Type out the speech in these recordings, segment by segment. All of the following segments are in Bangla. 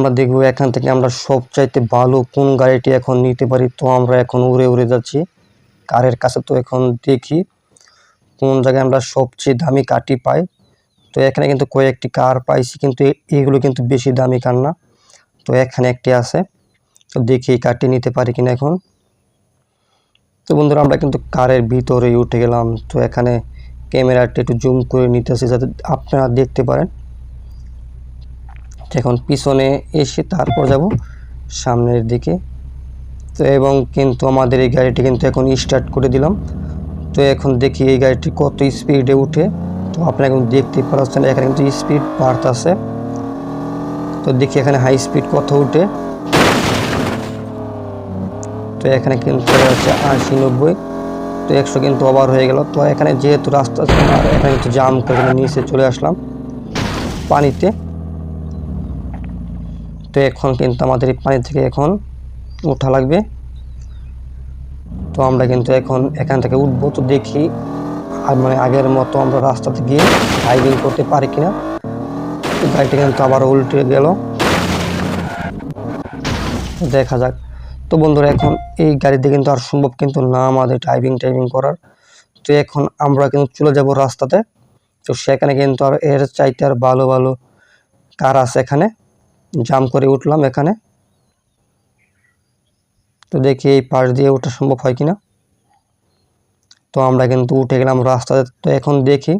আমরা দেখব এখান থেকে আমরা সবচাইতে ভালো কোন গাড়িটি এখন নিতে পারি। তো আমরা এখন উড়ে উড়ে যাচ্ছি কারের কাছে। তো এখন দেখি কোন জায়গায় আমরা সবচেয়ে দামি কারটি পাই। তো এখানে কিন্তু কয়েকটি কার পাইছি, কিন্তু এগুলো কিন্তু বেশি দামি কার না। তো এখানে একটি আছে, তো দেখি এই কারটি নিতে পারি কিনা এখন। তো বন্ধুরা আমরা কিন্তু কারের ভিতরে উঠে গেলাম। তো এখানে ক্যামেরাটি একটু জুম করে নিতেছি যাতে আপনারা দেখতে পারেন। এখন পিছনে এসে তারপর যাব সামনের দিকে। তো এবং কিন্তু আমাদের এই গাড়িটি কিন্তু এখন স্টার্ট করে দিলাম। তো এখন দেখি এই গাড়িটি কত স্পিডে উঠে। তো আপনারা এখন দেখতে পাচ্ছেন এখানে কিন্তু স্পিড বাড়তেছে। তো দেখি এখানে হাই স্পিড কত উঠে। তো এখানে কিন্তু হচ্ছে 80-90, তো 100 কিন্তু ওভার হয়ে গেল। তো এখানে যেহেতু রাস্তা আর এখানে কিন্তু জাম করে নিচে চলে আসলাম পানিতে। তো এখন কিন্তু আমাদের এই পানি থেকে এখন ওঠা লাগবে। তো আমরা কিন্তু এখন এখান থেকে উঠবো। তো দেখি আর মানে আগের মতো আমরা রাস্তাতে গিয়ে ড্রাইভিং করতে পারি কিনা। তো গাড়িটা কিন্তু আবার উল্টে গেল, দেখা যাক। তো বন্ধুরা এখন এই গাড়িতে কিন্তু আর সম্ভব কিন্তু না আমাদের ড্রাইভিং করার। তো এখন আমরা কিন্তু চলে যাব রাস্তাতে। তো সেখানে কিন্তু আর এর চাইতে আর ভালো ভালো কার আছে। এখানে জাম করে উঠলাম এখানে। তো দেখি এই পাশ দিয়ে ওঠা সম্ভব হয় কিনা। তো আমরা কিন্তু উঠে গেলাম রাস্তাতে। তো এখন দেখি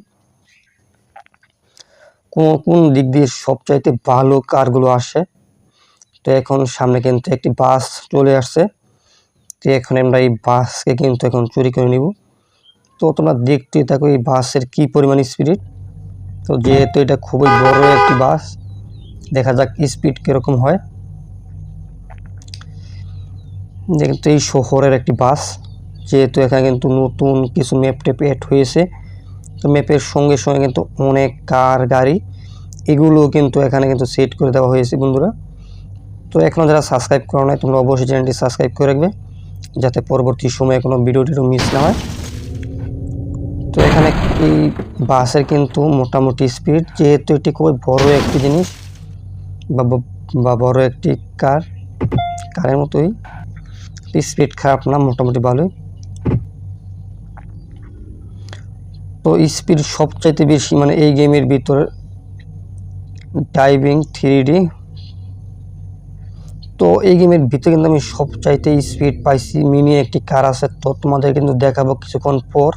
কোন দিক দিয়ে সবচাইতে ভালো কারগুলো আসে। তো এখন সামনে কিন্তু একটি বাস চলে আসছে। তো এখন আমরা এই বাসকে কিন্তু এখন চুরি করে নিব। তো তোমরা দেখতে থাকো এই বাসের কি পরিমাণ স্পিড। তো যেহেতু এটা খুবই বড় একটি বাস, দেখা যাক স্পিড কিরকম হয়। কিন্তু এই শহরের একটি বাস, যেহেতু এখানে কিন্তু নতুন কিছু ম্যাপ টেপ এড হয়েছে। তো ম্যাপের সঙ্গে সঙ্গে কিন্তু অনেক কার গাড়ি এগুলো কিন্তু এখানে কিন্তু সেট করে দেওয়া হয়েছে বন্ধুরা। তো এখনও যারা সাবস্ক্রাইব করো নাই তোমরা অবশ্যই চ্যানেলটি সাবস্ক্রাইব করে রাখবে যাতে পরবর্তী সময়ে কোনো ভিডিওটির মিস না হয়। তো এখানে এই বাসের কিন্তু মোটামুটি স্পিড, যেহেতু এটি খুবই বড় একটি জিনিস বা বড় একটি কারের মতোই, স্পিড খারাপ না, মোটামুটি ভালোই। তো স্পিড সবচাইতে বেশি মানে এই গেমের ভিতরে ড্রাইভিং 3D। তো এই গেমের ভিতরে কিন্তু আমি সবচাইতে স্পিড পাইছি মিনি একটি কার আছে। তো তোমাদের কিন্তু দেখাবো কিছুক্ষণ পর,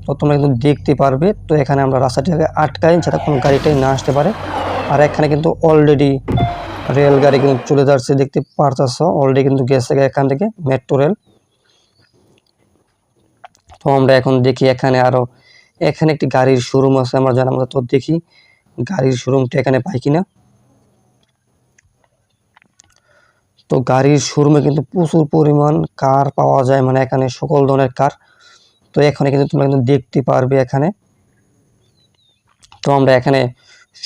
তো তোমরা কিন্তু দেখতে পারবে। তো এখানে আমরা রাস্তাটাকে আটকাই যাতে কোনো গাড়িটাই না আসতে পারে। আর এখানে কিন্তু অলরেডি রেলগাড়ি কিন্তু চলে যাচ্ছে, দেখতে পারতেছ অলরেডি কিন্তু গেছে এখান থেকে মেট্রো রেল। তো আমরা এখন দেখি এখানে এখানে একটি গাড়ির শোরুম আছে আমরা জানার মতো। তো দেখি গাড়ির শোরুমটা এখানে পাই কিনা। তো গাড়ির শোরুমে কিন্তু প্রচুর পরিমাণ কার পাওয়া যায়, মানে এখানে সকল ধরনের কার। তো এখানে কিন্তু তোমরা কিন্তু দেখতে পারবে এখানে। তো আমরা এখানে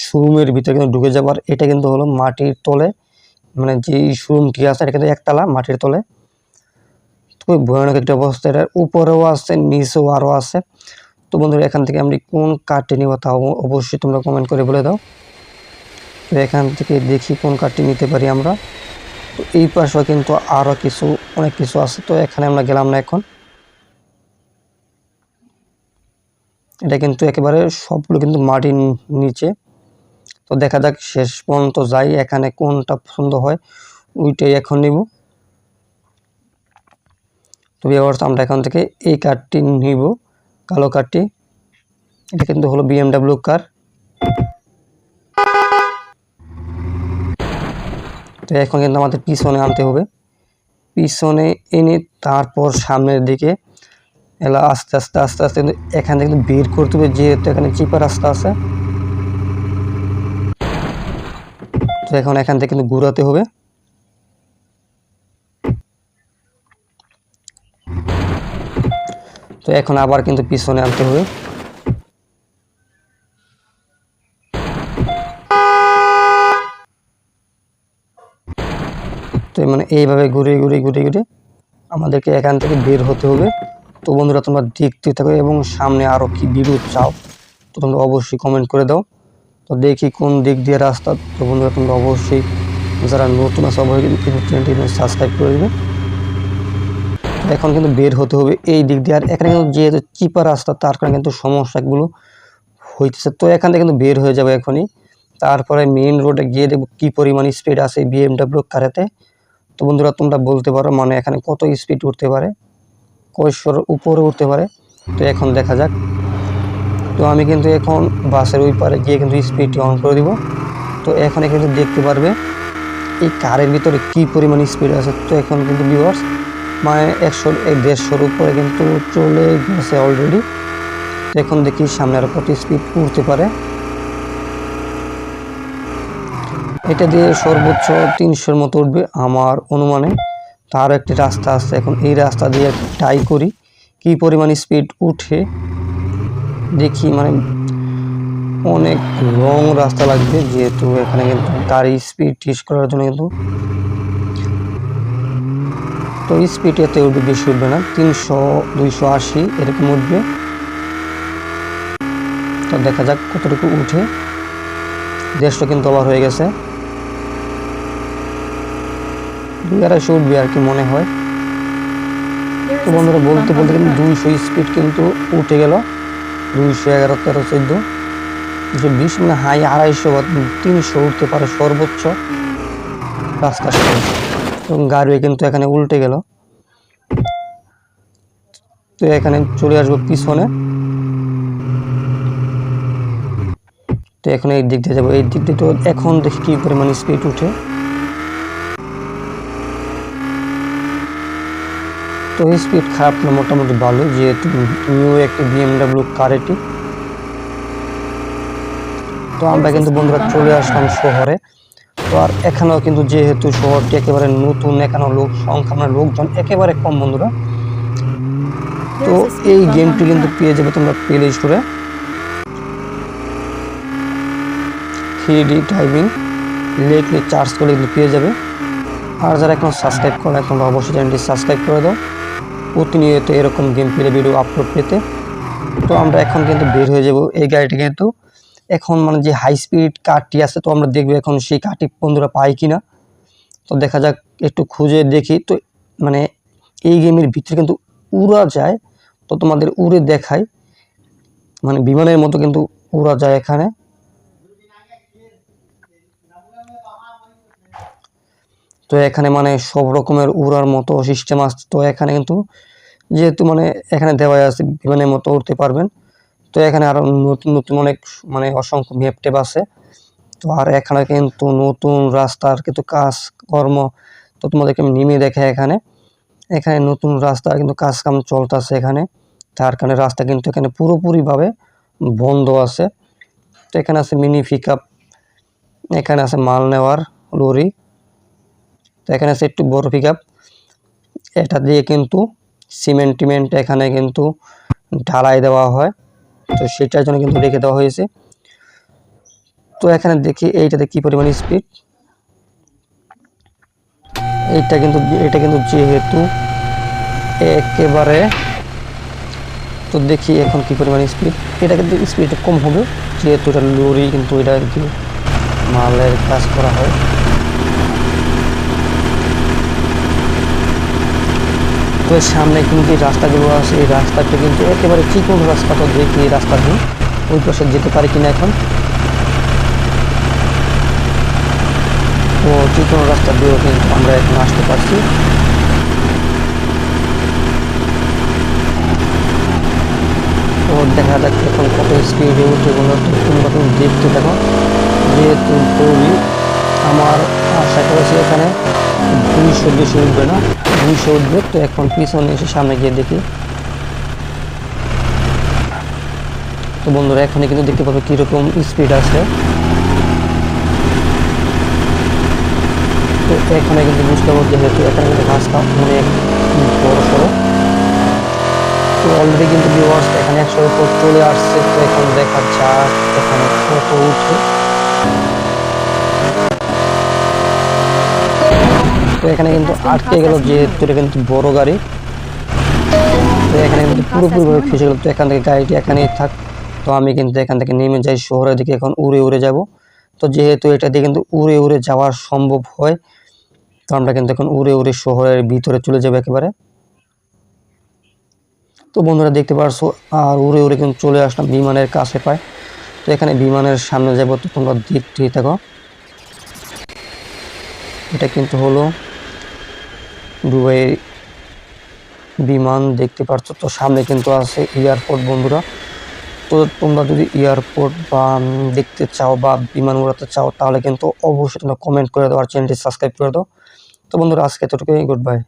শোরুমের ভিতরে কিন্তু ঢুকে যাবার, এটা কিন্তু হলো মাটির তলে, মানে যেই শোরুমটি আছে এটা কিন্তু একতলা মাটির তলে। খুব ভয়ানক একটা অবস্থা, এটার উপরেও আছে নিচেও আরও আছে। তো বন্ধুরা এখান থেকে আমরা কোন কারটি নিব তা অবশ্যই তোমরা কমেন্ট করে বলে দাও। তো এখান থেকে দেখি কোন কারটি নিতে পারি আমরা। তো এই পাশেও কিন্তু আরও অনেক কিছু আছে। তো এখানে আমরা গেলাম না এখন, এটা কিন্তু একেবারে সবগুলো কিন্তু মাটির নিচে। তো দেখা যাক শেষ পর্যন্ত যাই, এখানে কোনটা পছন্দ হয় ওইটাই এখন নিব। তো ভিউয়ার্স আমরা এখান থেকে এই কারটি নিব, কালো কারটি। এটা কিন্তু হলো BMW কার। তো এখন কিন্তু আমাদের পিছনে আনতে হবে, পিছনে এনে তারপর সামনের দিকে এলা আস্তে আস্তে আস্তে আস্তে এখান থেকে কিন্তু বের করতে হবে, যেহেতু এখানে চিপা রাস্তা আছে। তো এখন এখান থেকে কিন্তু ঘুরাতে হবে। তো এখন আবার কিন্তু পিছনে আনতে হবে। তো মানে এইভাবে ঘুরে ঘুরে ঘুরে ঘুরে আমাদেরকে এখান থেকে বের হতে হবে। তো বন্ধুরা তোমরা দেখতে থাকো এবং সামনে আরও কি ভিডিও চাও তো তোমরা অবশ্যই কমেন্ট করে দাও। তো দেখি কোন দিক দিয়ে রাস্তা। তো বন্ধুরা তোমরা অবশ্যই যারা নতুন আছে অবশ্যই কিন্তু চ্যানেলটি সাবস্ক্রাইব করে দেবে। এখন কিন্তু বের হতে হবে এই দিক দিয়ে, আর এখানে কিন্তু যেহেতু চিপা রাস্তা তার কারণে কিন্তু সমস্যাগুলো হইতেছে। তো এখান থেকে কিন্তু বের হয়ে যাবে এখনই, তারপরে মেইন রোডে গিয়ে দেখবো কী পরিমাণ স্পিড আছে BMW কারেতে। তো বন্ধুরা তোমরা বলতে পারো মানে এখানে কত স্পিড উঠতে পারে, কয়শোর উপরে উঠতে পারে। তো এখন দেখা যাক। তো আমি কিন্তু এখন বাসের ওই পারে গিয়ে কিন্তু স্পিডটি অন করে দিব। তো এখানে কিন্তু দেখতে পারবে এই কারের ভিতরে কী পরিমাণ স্পিড আছে। তো এখন কিন্তু ভিউয়ার্স মানে 100-150 উপরে কিন্তু চলে গেছে অলরেডি। তো এখন দেখি সামনে আরও কত স্পিড উঠতে পারে। এটা দিয়ে সর্বোচ্চ 300-র মতো উঠবে আমার অনুমানে। তার একটি রাস্তা আছে, এখন এই রাস্তা দিয়ে ট্রাই করি কী পরিমাণ স্পিড উঠে দেখি। মানে অনেক লং রাস্তা লাগবে, যেহেতু এখানে কিন্তু গাড়ি স্পিড টেস্ট করার জন্য কিন্তু। তো স্পিড এতে উঠবে, বেশি উঠবে না, 300-280 এরকম উঠবে। তো দেখা যাক কতটুকু উঠে। 150 কিন্তু আবার হয়ে গেছে, 200-250 উঠবে আর কি মনে হয়। তো বন্ধুরা বলতে বলতে কিন্তু 200 স্পিড কিন্তু উঠে গেল, 211, 13, 14, 220 মানে হাই 250 বা 300 উঠতে পারে সর্বোচ্চ রাস্তার সাথে। এবং গাড়ি কিন্তু এখানে উল্টে গেল। তো এখানে চলে আসবো পিছনে। তো এখন এই দিক দিয়ে যাবো, এই দিক দিয়ে। তো এখন দেখি কি পরিমাণ স্পিড উঠে। তো স্পিড খারাপ না, মোটামুটি ভালো, যেহেতু নিউ একটি BMW কার এটি। তো আমরা কিন্তু বন্ধুরা চলে আসলাম শহরে। তো আর এখানেও কিন্তু যেহেতু শহরটি একেবারে নতুন, এখানেও লোক সংখ্যা মানে লোকজন একেবারে কম বন্ধুরা। তো এই গেমটি কিন্তু পেয়ে যাবে তোমরা প্লে স্টোরে, 3D ড্রাইভিং লিখলে চার্জ করে কিন্তু পেয়ে যাবে। আর যারা এখন সাবস্ক্রাইব করে না তোমরা অবশ্যই চ্যানেলটি সাবস্ক্রাইব করে দাও প্রতিনিয়ত এরকম গেম প্লে ভিডিও আপলোড পেতে। তো আমরা এখন কিন্তু বের হয়ে যাব। এই গাড়িটি কিন্তু এখন মানে যে হাই স্পিড কারটি আছে, তো আমরা দেখবো এখন সেই কারটি বন্ধুরা পাই কিনা। তো দেখা যাক, একটু খুঁজে দেখি। তো মানে এই গেমের ভিতরে কিন্তু উড়া যায়, তো তোমাদের উড়ে দেখাই, মানে বিমানের মতো কিন্তু উড়া যায় এখানে। তো এখানে মানে সব রকমের উড়ার মতো সিস্টেম আছে। তো এখানে কিন্তু যেহেতু মানে এখানে দেওয়া আছে বিমানের মতো উড়তে পারবেন। তো এখানে আরো নতুন নতুন অনেক মানে অসংখ্য ম্যাপ ট্যাপ আছে। তো আর এখানে কিন্তু নতুন রাস্তার কিন্তু কাজ কর্ম, তো তোমাদেরকে আমি নেমে দেখে এখানে এখানে নতুন রাস্তার কিন্তু কাজ কাম চলতেছে এখানে। তার কারণে রাস্তা কিন্তু এখানে পুরোপুরিভাবে বন্ধ আছে। তো এখানে আছে মিনি পিকআপ, এখানে আছে মাল নেওয়ার লরি, তো এখানে আছে একটু বড় পিকআপ। এটা দিয়ে কিন্তু সিমেন্ট টিমেন্ট এখানে কিন্তু ঢালাই দেওয়া হয়, তো সেটার জন্য কিন্তু রেখে দেওয়া হয়েছে। তো এখানে দেখি এইটাতে কি পরিমাণ স্পিড। এটা কিন্তু যেহেতু একেবারে, তো দেখি এখন কি পরিমাণ স্পিড। এটা কিন্তু স্পিড কম হবে, যেহেতু এটা লরি কিন্তু এটা আর কি মালের কাজ করা হয়। তো সামনে কিন্তু যে রাস্তাগুলো আছে এই রাস্তাটা কিন্তু একেবারে চিকন রাস্তা। তো দেখি এই রাস্তা দিয়ে ওই পাশে যেতে পারি কিনা এখন। তো চিকন রাস্তা দিয়েও কিন্তু আমরা এখন আসতে পারছি। তো দেখা যাক এখন কত স্পিডে উঠে বলো, তো তোমরা কিন্তু দেখতে থাকো। যেহেতু দৌড়ি আমার আশা করেছি এখানে 200 বেশি উঠবে না, 200 উঠবে। তো এখন পিছনে এসে সামনে গিয়ে দেখি। তো বন্ধুরা এখানে কিন্তু দেখতে পাবো কীরকম স্পিড আছে। তো এখানে কিন্তু বুঝতে পারবো যেহেতু এখানে কিন্তু রাস্তা অনেক বড় সড়ো। তো অলরেডি কিন্তু ভিউয়ার্স এখানে 100-এর উপর চলে আসছে। তো এখন দেখা যাক এখানে কত উঠে। তো এখানে কিন্তু আটকে গেল, যেহেতু এটা কিন্তু বড় গাড়ি। তো এখানে কিন্তু পুরোপুরিভাবে ফেসে গেল। তো এখান থেকে গাড়িটি এখানেই থাক। তো আমি কিন্তু এখান থেকে নেমে যাই শহরের দিকে, এখন উড়ে উড়ে যাব। তো যেহেতু এটা দিয়ে কিন্তু উড়ে উড়ে যাওয়া সম্ভব হয়, তো আমরা কিন্তু এখন উড়ে উড়ে শহরের ভিতরে চলে যাবো একেবারে। তো বন্ধুরা দেখতে পারছো আর উড়ে উড়ে কিন্তু চলে আসলাম বিমানের কাছে পায়। তো এখানে বিমানের সামনে যাবো, তো তোমরা দেখতেই থাকো। এটা কিন্তু হলো দুবাই বিমান, দেখতে পাচ্ছ। তো সামনে কিন্তু আছে এয়ারপোর্ট বন্ধুরা। তো তোমরা যদি এয়ারপোর্ট বা দেখতে চাও বা বিমান উড়াতে চাও, তাহলে কিন্তু অবশ্যই তোমরা কমেন্ট করে দাও আর চ্যানেলটি সাবস্ক্রাইব করে দাও। তো বন্ধুরা আজকে এতটুকুই, গুড বাই।